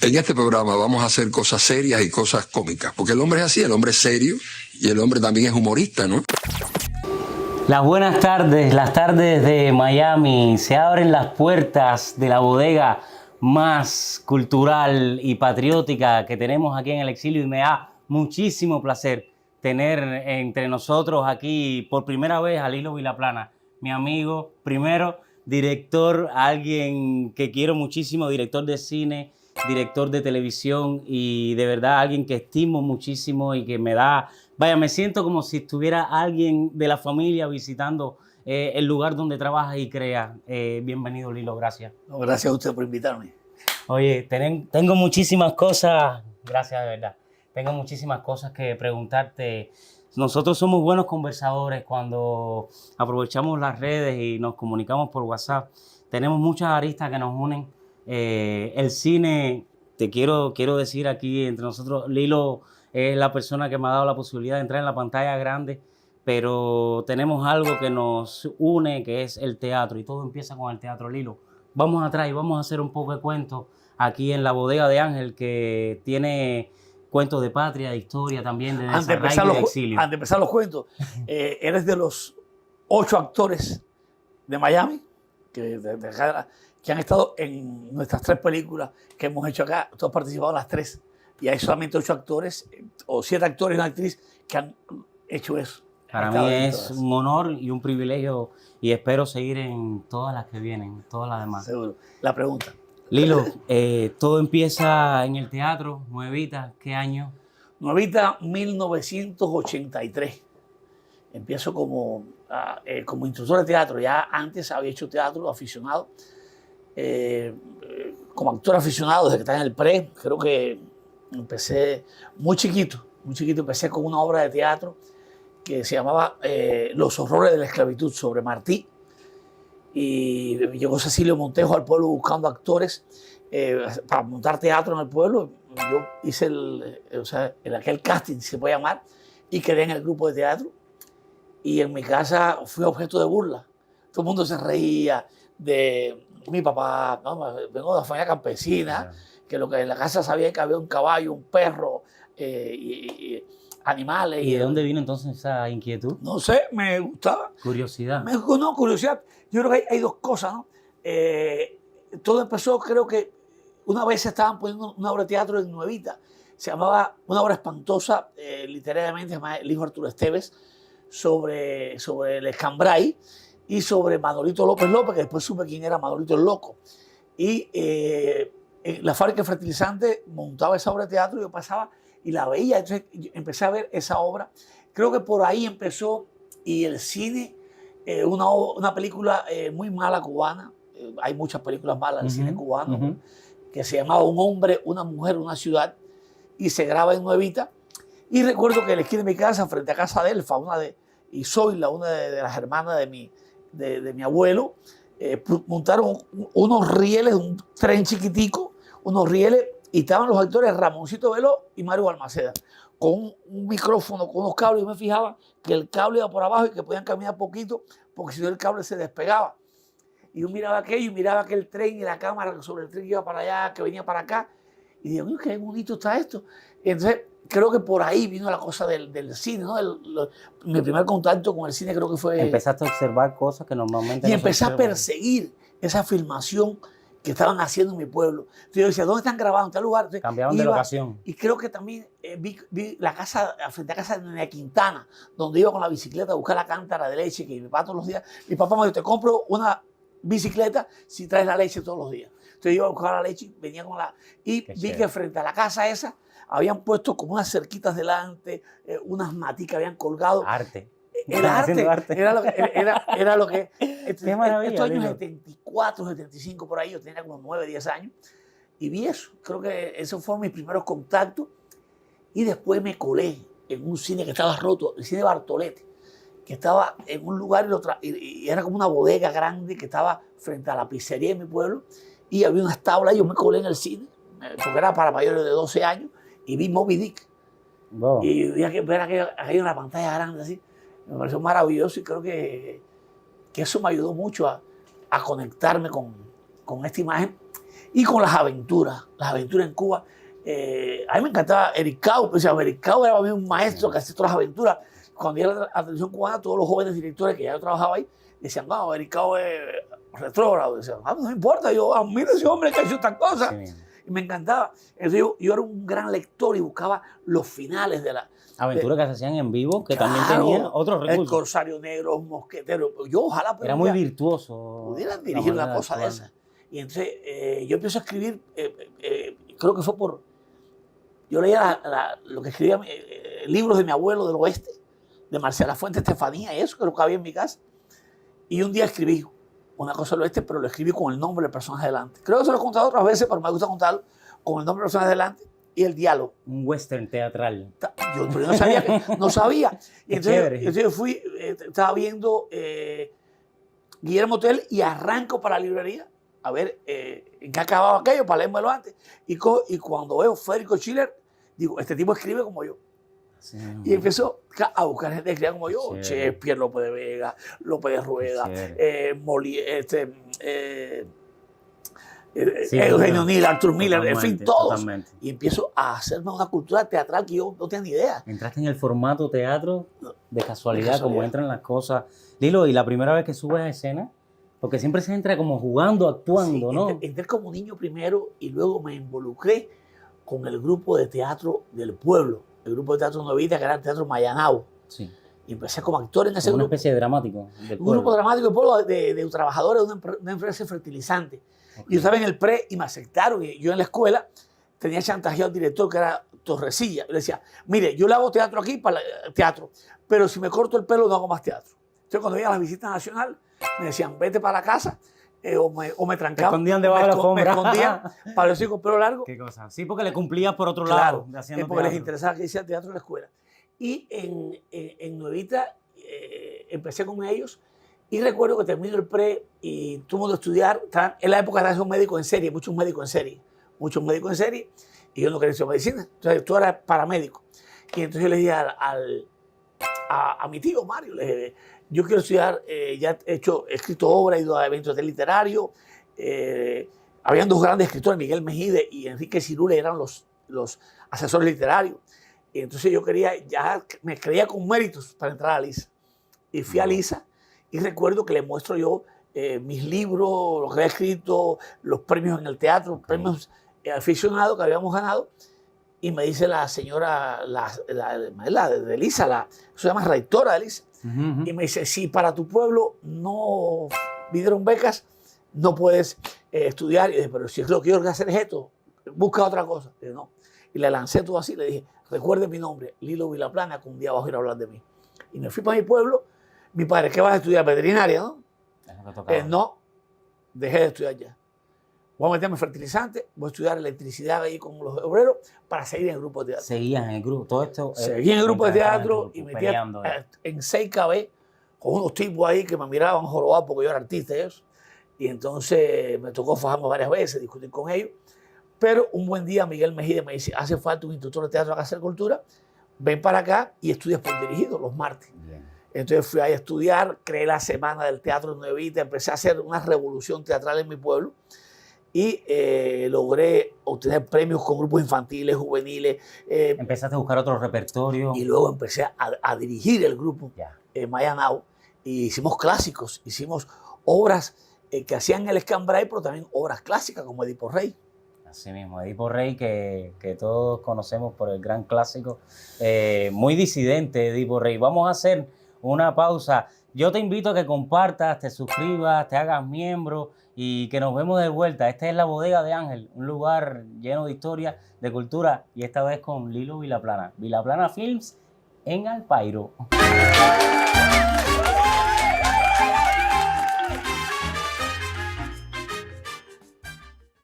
En este programa vamos a hacer cosas serias y cosas cómicas, porque el hombre es así, el hombre es serio y el hombre también es humorista, ¿no? Las buenas tardes, las tardes de Miami. Se abren las puertas de la bodega más cultural y patriótica que tenemos aquí en el exilio y me da muchísimo placer tener entre nosotros aquí por primera vez a Lilo Vilaplana, mi amigo, primero director, alguien que quiero muchísimo, director de cine, director de televisión y de verdad alguien que estimo muchísimo y que me da, vaya, me siento como si estuviera alguien de la familia visitando el lugar donde trabajas y creas. Bienvenido, Lilo, gracias. No, gracias a usted por invitarme. Oye, tengo muchísimas cosas, gracias de verdad, tengo muchísimas cosas que preguntarte. Nosotros somos buenos conversadores cuando aprovechamos las redes y nos comunicamos por WhatsApp. Tenemos muchas aristas que nos unen. El cine, te quiero decir aquí entre nosotros, Lilo es la persona que me ha dado la posibilidad de entrar en la pantalla grande, pero tenemos algo que nos une, que es el teatro, y todo empieza con el teatro. Lilo, vamos atrás y vamos a hacer un poco de cuentos aquí en la bodega de Ángel, que tiene cuentos de patria, de historia también, de desarraigo y de exilio. Antes de empezar los cuentos, eres de los 8 actores de Miami que han estado en nuestras 3 películas que hemos hecho acá. Tú has participado en las 3 y hay solamente 8 actores o 7 actores y una actriz que han hecho eso. Para mí es un honor y un privilegio y espero seguir en todas las que vienen, todas las demás. Seguro. La pregunta. Lilo, todo empieza en el teatro, Nuevita, ¿qué año? Nuevita, 1983. Empiezo como instructor de teatro. Ya antes había hecho teatro aficionado. Como actor aficionado desde que estaba en el pre. Creo que empecé muy chiquito. Empecé con una obra de teatro que se llamaba Los horrores de la esclavitud, sobre Martí. Y llegó Cecilio Montejo al pueblo buscando actores para montar teatro en el pueblo. Yo hice aquel casting, se puede llamar, y quedé en el grupo de teatro. Y en mi casa fui objeto de burla. Todo el mundo se reía de mi papá, ¿no? Vengo de una familia campesina, que lo que en la casa sabía que había un caballo, un perro, y animales. ¿Y de dónde vino entonces esa inquietud? No sé, me gustaba. Curiosidad. No, curiosidad. Yo creo que hay 2 cosas, ¿no? Todo empezó, creo que una vez se estaban poniendo una obra de teatro en Nuevita. Se llamaba, una obra espantosa, literariamente, se llama El hijo Arturo Esteves, sobre el Escambray y sobre Manolito López López, que después supe quién era Manolito el Loco. Y la fábrica fertilizante montaba esa obra de teatro y yo pasaba y la veía. Entonces empecé a ver esa obra. Creo que por ahí empezó. Y el cine, una película muy mala cubana, hay muchas películas malas del cine cubano, que se llamaba Un hombre, una mujer, una ciudad, y se graba en Nuevita. Y recuerdo que en la esquina de mi casa, frente a casa de Elfa, y Zoila, una de las hermanas de mi abuelo, montaron unos rieles, un tren chiquitico, unos rieles, y estaban los actores Ramoncito Veló y Mario Balmaceda, con un micrófono, con unos cables. Yo me fijaba que el cable iba por abajo y que podían caminar poquito, porque si no el cable se despegaba. Y yo miraba aquello y miraba aquel tren y la cámara sobre el tren que iba para allá, que venía para acá. Y digo, qué bonito está esto. Y entonces creo que por ahí vino la cosa del cine, ¿no? Mi primer contacto con el cine creo que fue... Empezaste a observar cosas que normalmente y no empecé a perseguir esa filmación que estaban haciendo en mi pueblo. Entonces yo decía, ¿dónde están grabando? ¿En tal lugar? Entonces, cambiaban de locación. Y creo que también vi la casa, frente a casa de Doña Quintana, donde iba con la bicicleta a buscar la cántara de leche que mi papá todos los días. Mi papá me dijo, te compro una bicicleta si traes la leche todos los días. Entonces yo iba a buscar la leche, venía con la... Y vi que frente a la casa esa habían puesto como unas cerquitas delante, unas maticas habían colgado. Arte. Era arte. Era lo que Qué maravilla, estos años Lilo. 74, 75 por ahí, yo tenía como 9, 10 años, y vi eso. Creo que esos fueron mis primeros contactos. Y después me colé en un cine que estaba roto, el cine Bartolete, que estaba en un lugar y era como una bodega grande que estaba frente a la pizzería de mi pueblo, y había unas tablas y yo me colé en el cine, porque era para mayores de 12 años, y vi Moby Dick. Wow. Y vi ver aquello en la pantalla grande así. Me pareció maravilloso y creo que eso me ayudó mucho a conectarme con esta imagen Y con las aventuras en Cuba. A mí me encantaba Eric Cau, Eric Cau era para mí un maestro que hacía todas las aventuras. Cuando iba a la televisión cubana, todos los jóvenes directores que ya yo trabajaba ahí, decían, no, Eric Cau es retrógrado. Decían, no importa, yo admiro a ese hombre que ha hecho estas cosas. Sí. Y me encantaba. Entonces yo era un gran lector y buscaba los finales de la... Aventuras que se hacían en vivo, que claro, también tenían otros recursos. El Corsario Negro, un mosquetero. Yo ojalá era muy virtuoso. Pudieran dirigir una cosa de esa. Y entonces yo empiezo a escribir, creo que fue por... Yo leía lo que escribía, libros de mi abuelo del oeste, de Marcela Fuente Estefanía, y eso que lo que había en mi casa. Y un día escribí una cosa del oeste, pero lo escribí con el nombre del personaje delante. Creo que se lo he contado otras veces, pero me gusta contarlo con el nombre del personaje delante y el diálogo. Un western teatral. Yo no sabía. Y entonces fui, estaba viendo Guillermo Tell y arranco para la librería a ver en qué acababa aquello, para leérmelo antes. Y cuando veo Federico Schiller, digo, este tipo escribe como yo. Sí, y empezó a buscar gente que escribía como yo. Sí. Shakespeare, López de Vega, López de Rueda, Eugenio Nil, Arthur Miller, en fin, todos. Totalmente. Y empiezo a hacerme una cultura teatral que yo no tenía ni idea. Entraste en el formato teatro de casualidad, como entran las cosas. Lilo, ¿y la primera vez que subes a escena? Porque siempre se entra como jugando, actuando, sí, ¿no? Entré como niño primero y luego me involucré con el grupo de teatro del pueblo, el grupo de teatro Nuevita, que era el Teatro Mayanao. Sí. Y empecé como actor en ese grupo. Una especie de dramático del pueblo. Un grupo dramático del pueblo de trabajadores de una empresa fertilizante. Okay. Y yo estaba en el pre y me aceptaron. Y yo en la escuela tenía chantajeado al director, que era Torrecilla. Y le decía, mire, yo le hago teatro aquí para teatro, pero si me corto el pelo no hago más teatro. Entonces cuando iba a la visita nacional, me decían, vete para la casa, o me trancaban. Me escondían debajo de la alfombra. Me escondían para decir con pelo largo. ¿Qué cosa? Sí, porque le cumplías por otro lado. Claro, porque les interesaba que hiciera teatro en la escuela. Y en Nuevita empecé con ellos y recuerdo que termino el pre y tuve que estudiar. En la época era un médico en serie, muchos médicos en serie, y yo no quería estudiar medicina. Entonces tú eras paramédico. Y entonces yo le dije a mi tío Mario, le dije, yo quiero estudiar, ya he escrito obras, he ido a eventos de literario. Habían dos grandes escritores, Miguel Mejide y Enrique Cirule, eran los asesores literarios. Y entonces yo me creía con méritos para entrar a LISA. Y fui a LISA y recuerdo que le muestro yo mis libros, lo que había escrito, los premios en el teatro, premios aficionados que habíamos ganado. Y me dice la señora de LISA, se llama rectora de LISA, y me dice, si para tu pueblo no dieron becas, no puedes estudiar. Y dije, pero si lo que yo quiero hacer es esto, busca otra cosa. Y dije, no. Y le lancé todo así, le dije, recuerde mi nombre, Lilo Vilaplana, que un día vas a ir a hablar de mí. Y me fui para mi pueblo. Mi padre, ¿qué vas a estudiar? Veterinaria, ¿no? No, dejé de estudiar ya. Voy a meterme en fertilizante, voy a estudiar electricidad ahí con los obreros para seguir en el grupo de teatro. Seguías en el grupo, todo esto. Seguí en el grupo de teatro y metía en 6 KB con unos tipos ahí que me miraban jorobado porque yo era artista y eso. Y entonces me tocó fajarme varias veces, discutir con ellos. Pero un buen día Miguel Mejide me dice, hace falta un instructor de teatro acá hacer cultura, ven para acá y estudias por dirigido los martes. Bien. Entonces fui ahí a estudiar, creé la semana del teatro Nuevita, empecé a hacer una revolución teatral en mi pueblo y logré obtener premios con grupos infantiles, juveniles. Empezaste a buscar otro repertorio. Y luego empecé a dirigir el grupo Mayanao y hicimos clásicos, hicimos obras que hacían el escambray, pero también obras clásicas como Edipo Rey. Así mismo, Edipo Rey, que todos conocemos por el gran clásico, muy disidente Edipo Rey. Vamos a hacer una pausa. Yo te invito a que compartas, te suscribas, te hagas miembro y que nos vemos de vuelta. Esta es la Bodega de Ángel, un lugar lleno de historia, de cultura y esta vez con Lilo Vilaplana. Vilaplana Films en Alpairo.